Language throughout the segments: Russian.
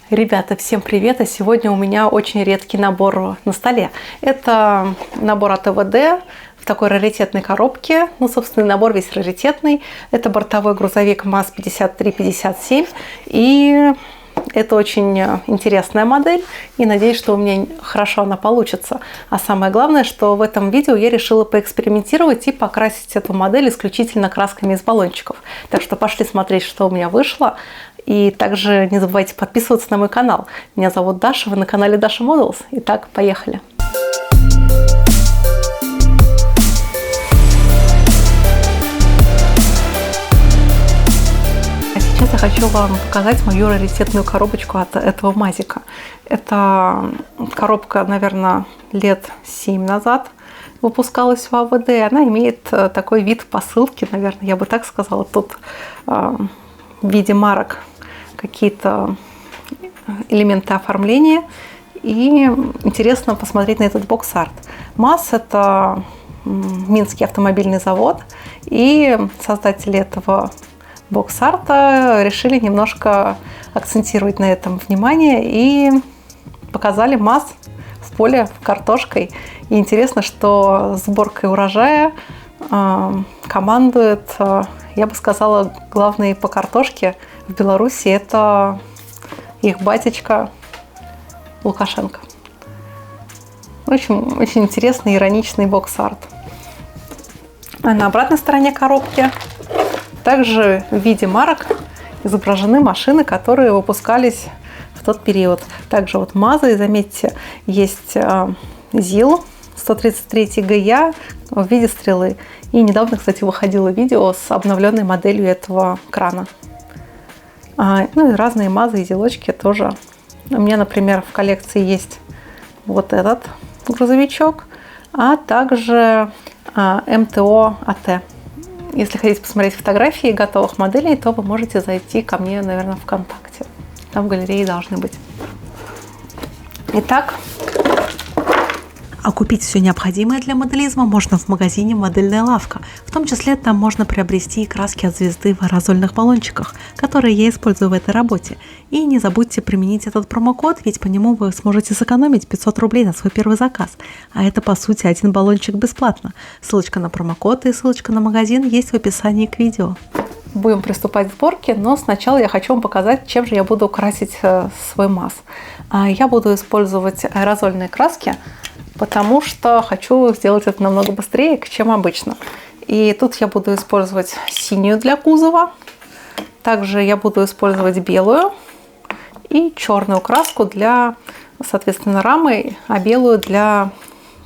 Ребята, всем привет! Сегодня у меня очень редкий набор на столе. Это набор от АВД в такой раритетной коробке. Собственно, набор весь раритетный. Это бортовой грузовик МАЗ-5357. И это очень интересная модель. И надеюсь, что у меня хорошо она получится. А самое главное, что в этом видео я решила поэкспериментировать и покрасить эту модель исключительно красками из баллончиков. Так что пошли смотреть, что у меня вышло. И также не забывайте подписываться на мой канал. Меня зовут Даша, вы на канале Dasha Models. Итак, поехали! А сейчас я хочу вам показать мою раритетную коробочку от этого мазика. Это коробка, наверное, лет 7 назад выпускалась в АВД. Она имеет такой вид посылки, наверное, я бы так сказала. Тут в виде марок какие-то элементы оформления. И интересно посмотреть на этот бокс-арт. МАЗ – это Минский автомобильный завод. И создатели этого бокс-арта решили немножко акцентировать на этом внимание. И показали МАЗ в поле картошкой. И интересно, что сборкой урожая командует, я бы сказала, главный по картошке в Беларуси это их батечка Лукашенко. В общем, очень интересный, ироничный бокс-арт. А на обратной стороне коробки также в виде марок изображены машины, которые выпускались в тот период. Также вот МАЗы, и заметьте, есть ЗИЛ 133 ГЯ в виде стрелы. И недавно, кстати, выходило видео с обновленной моделью этого крана. Ну и разные МАЗы и ЗИЛочки тоже. У меня, например, в коллекции есть вот этот грузовичок, а также МТО АТ. Если хотите посмотреть фотографии готовых моделей, то вы можете зайти ко мне, наверное, ВКонтакте. Там в галерее должны быть. Итак, а купить все необходимое для моделизма можно в магазине «Модельная лавка». В том числе там можно приобрести и краски от звезды в аэрозольных баллончиках, которые я использую в этой работе. И не забудьте применить этот промокод, ведь по нему вы сможете сэкономить 500 рублей на свой первый заказ. А это, по сути, один баллончик бесплатно. Ссылочка на промокод и ссылочка на магазин есть в описании к видео. Будем приступать к сборке, но сначала я хочу вам показать, чем же я буду красить свой МАЗ. Я буду использовать аэрозольные краски, потому что хочу сделать это намного быстрее, чем обычно. И тут я буду использовать синюю для кузова. Также я буду использовать белую и черную краску для, соответственно, рамы, а белую для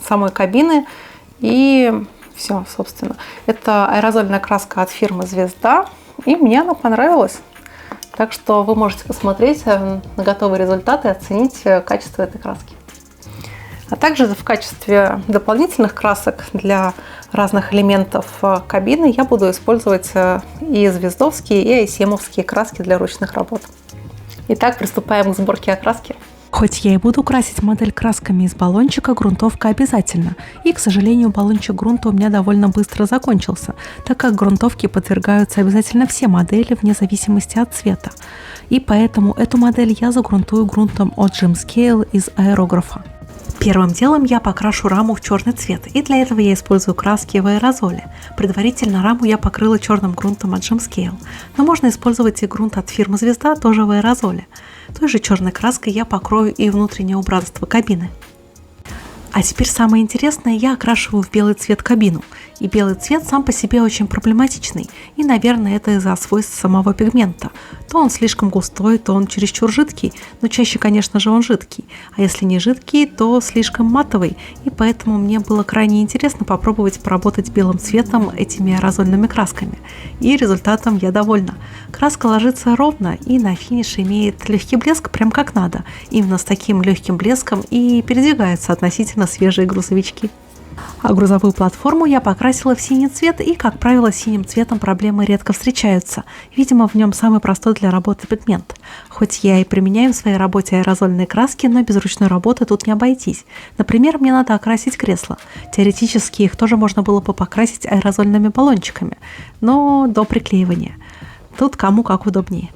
самой кабины. И все, собственно. Это аэрозольная краска от фирмы «Звезда». И мне она понравилась. Так что вы можете посмотреть на готовый результат и оценить качество этой краски. А также в качестве дополнительных красок для разных элементов кабины я буду использовать и звездовские, и айсемовские краски для ручных работ. Итак, приступаем к сборке окраски. Хоть я и буду красить модель красками из баллончика, грунтовка обязательно. И, к сожалению, баллончик грунта у меня довольно быстро закончился, так как грунтовке подвергаются обязательно все модели вне зависимости от цвета. И поэтому эту модель я загрунтую грунтом от Gemscale из аэрографа. Первым делом я покрашу раму в черный цвет, и для этого я использую краски в аэрозоле. Предварительно раму я покрыла черным грунтом от Gemscale, но можно использовать и грунт от фирмы «Звезда», тоже в аэрозоле. Той же черной краской я покрою и внутреннее убранство кабины. А теперь самое интересное, я окрашиваю в белый цвет кабину. И белый цвет сам по себе очень проблематичный. И, наверное, это из-за свойств самого пигмента. То он слишком густой, то он чересчур жидкий. Но чаще, конечно же, он жидкий. А если не жидкий, то слишком матовый. И поэтому мне было крайне интересно попробовать поработать белым цветом этими аэрозольными красками. И результатом я довольна. Краска ложится ровно и на финише имеет легкий блеск, прям как надо. Именно с таким легким блеском и передвигаются относительно свежие грузовички. А грузовую платформу я покрасила в синий цвет, и, как правило, с синим цветом проблемы редко встречаются. Видимо, в нем самый простой для работы пигмент. Хоть я и применяю в своей работе аэрозольные краски, но без ручной работы тут не обойтись. Например, мне надо окрасить кресло. Теоретически их тоже можно было бы покрасить аэрозольными баллончиками, но до приклеивания. Тут кому как удобнее.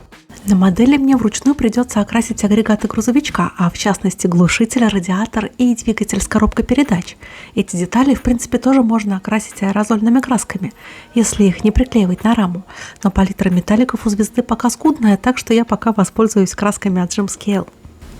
На модели мне вручную придется окрасить агрегаты грузовичка, а в частности глушитель, радиатор и двигатель с коробкой передач. Эти детали, в принципе, тоже можно окрасить аэрозольными красками, если их не приклеивать на раму. Но палитра металликов у звезды пока скудная, так что я пока воспользуюсь красками от Jim Scale.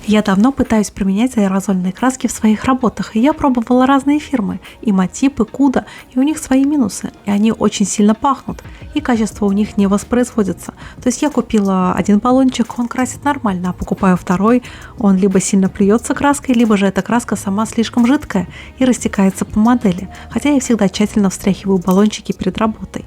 Я давно пытаюсь применять аэрозольные краски в своих работах, и я пробовала разные фирмы, и Матип, и Куда, и у них свои минусы, и они очень сильно пахнут, и качество у них не воспроизводится. То есть я купила один баллончик, он красит нормально, а покупаю второй, он либо сильно плюется краской, либо же эта краска сама слишком жидкая и растекается по модели, хотя я всегда тщательно встряхиваю баллончики перед работой.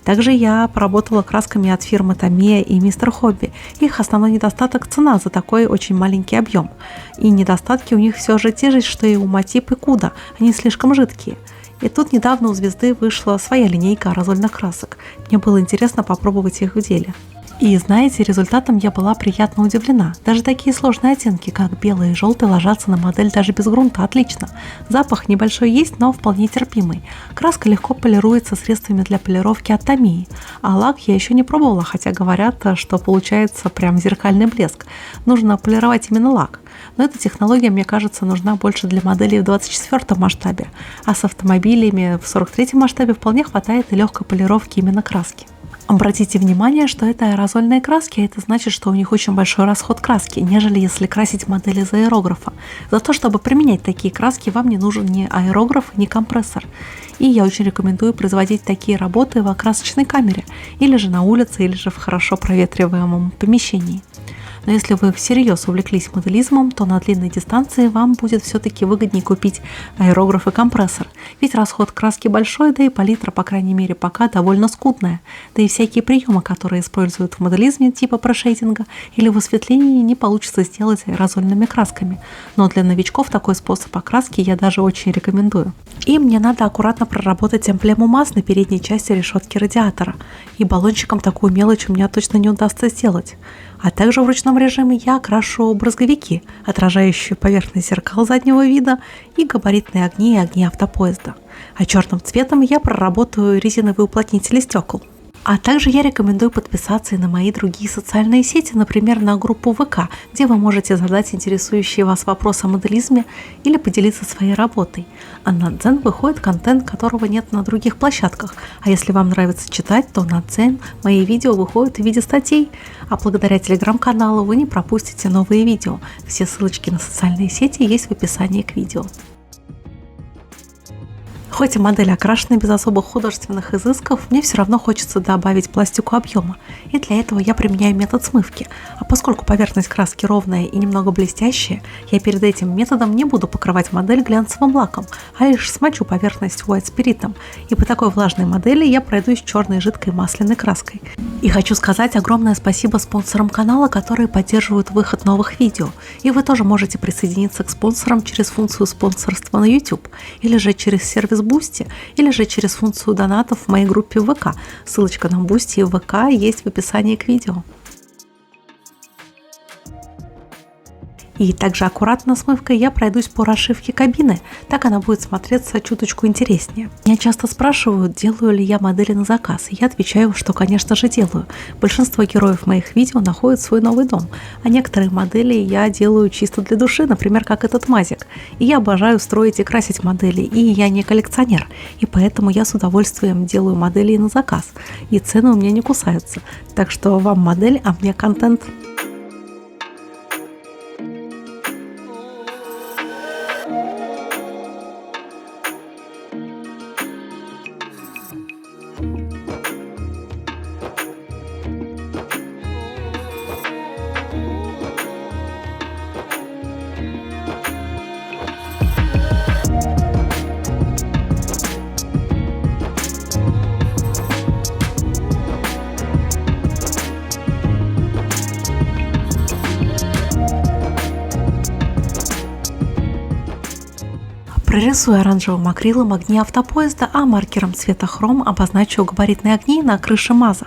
Также я поработала красками от фирмы Tamiya и Mr. Hobby. Их основной недостаток – цена за такой очень маленький объем. И недостатки у них все же те же, что и у Матип и Куда. Они слишком жидкие. И тут недавно у звезды вышла своя линейка аэрозольных красок. Мне было интересно попробовать их в деле. И знаете, результатом я была приятно удивлена. Даже такие сложные оттенки, как белый и желтый, ложатся на модель даже без грунта отлично. Запах небольшой есть, но вполне терпимый. Краска легко полируется средствами для полировки от Tamiya. А лак я еще не пробовала, хотя говорят, что получается прям зеркальный блеск. Нужно полировать именно лак. Но эта технология, мне кажется, нужна больше для моделей в 24 масштабе. А с автомобилями в 43 масштабе вполне хватает и легкой полировки именно краски. Обратите внимание, что это аэрозольные краски, а это значит, что у них очень большой расход краски, нежели если красить модели из аэрографа. Зато, чтобы применять такие краски, вам не нужен ни аэрограф, ни компрессор. И я очень рекомендую производить такие работы в окрасочной камере, или же на улице, или же в хорошо проветриваемом помещении. Но если вы всерьез увлеклись моделизмом, то на длинной дистанции вам будет все-таки выгоднее купить аэрограф и компрессор. Ведь расход краски большой, да и палитра, по крайней мере, пока довольно скудная. Да и всякие приемы, которые используют в моделизме типа прошейдинга или в осветлении, не получится сделать аэрозольными красками. Но для новичков такой способ окраски я даже очень рекомендую. И мне надо аккуратно проработать эмблему МАЗ на передней части решетки радиатора. И баллончиком такую мелочь у меня точно не удастся сделать. А также в ручном режиме я окрашу брызговики, отражающие поверхность зеркал заднего вида, и габаритные огни и огни автопоезда. А черным цветом я проработаю резиновые уплотнители стекол. А также я рекомендую подписаться и на мои другие социальные сети, например, на группу ВК, где вы можете задать интересующие вас вопросы о моделизме или поделиться своей работой. А на Дзен выходит контент, которого нет на других площадках. А если вам нравится читать, то на Дзен мои видео выходят в виде статей. А благодаря телеграм-каналу вы не пропустите новые видео. Все ссылочки на социальные сети есть в описании к видео. Хоть и модель окрашена без особых художественных изысков, мне все равно хочется добавить пластику объема, и для этого я применяю метод смывки. А поскольку поверхность краски ровная и немного блестящая, я перед этим методом не буду покрывать модель глянцевым лаком, а лишь смочу поверхность white спиритом. И по такой влажной модели я пройдусь черной жидкой масляной краской. И хочу сказать огромное спасибо спонсорам канала, которые поддерживают выход новых видео. И вы тоже можете присоединиться к спонсорам через функцию спонсорства на YouTube, или же через сервис Boosty, или же через функцию донатов в моей группе ВК. Ссылочка на Boosty и ВК есть в описании к видео. И также аккуратно смывкой я пройдусь по расшивке кабины, так она будет смотреться чуточку интереснее. Меня часто спрашивают, делаю ли я модели на заказ, и я отвечаю, что, конечно же, делаю. Большинство героев моих видео находят свой новый дом, а некоторые модели я делаю чисто для души, например, как этот Мазик. И я обожаю строить и красить модели, и я не коллекционер, и поэтому я с удовольствием делаю модели на заказ, и цены у меня не кусаются. Так что вам модель, а мне контент. Прорисую оранжевым акрилом огни автопоезда, а маркером цвета хром обозначу габаритные огни на крыше МАЗа.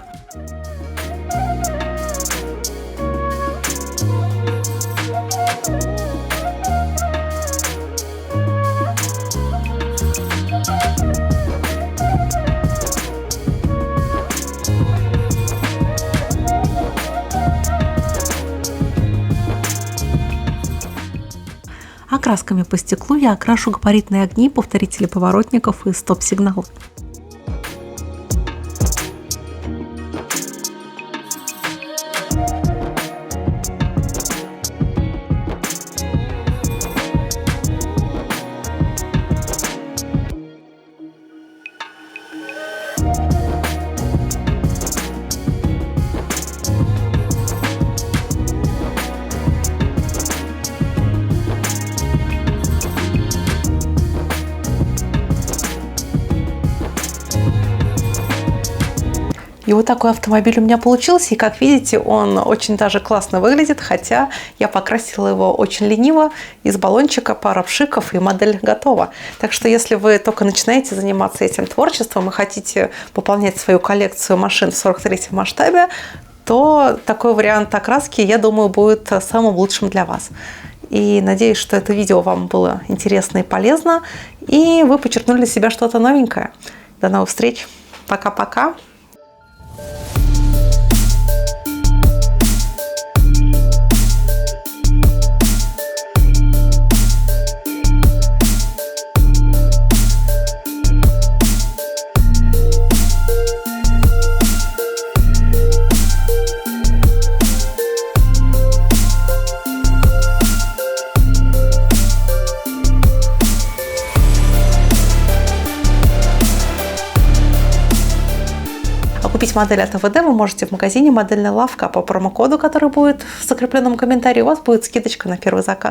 Окрасками по стеклу я окрашу габаритные огни, повторители поворотников и стоп-сигнал. И вот такой автомобиль у меня получился. И как видите, он очень даже классно выглядит, хотя я покрасила его очень лениво, из баллончика, пара пшиков, и модель готова. Так что если вы только начинаете заниматься этим творчеством и хотите пополнять свою коллекцию машин в 43-м масштабе, то такой вариант окраски, я думаю, будет самым лучшим для вас. И надеюсь, что это видео вам было интересно и полезно, и вы подчеркнули для себя что-то новенькое. До новых встреч. Пока-пока. Купить модель от АВД вы можете в магазине «Модельная лавка». По промокоду, который будет в закрепленном комментарии, у вас будет скидочка на первый заказ.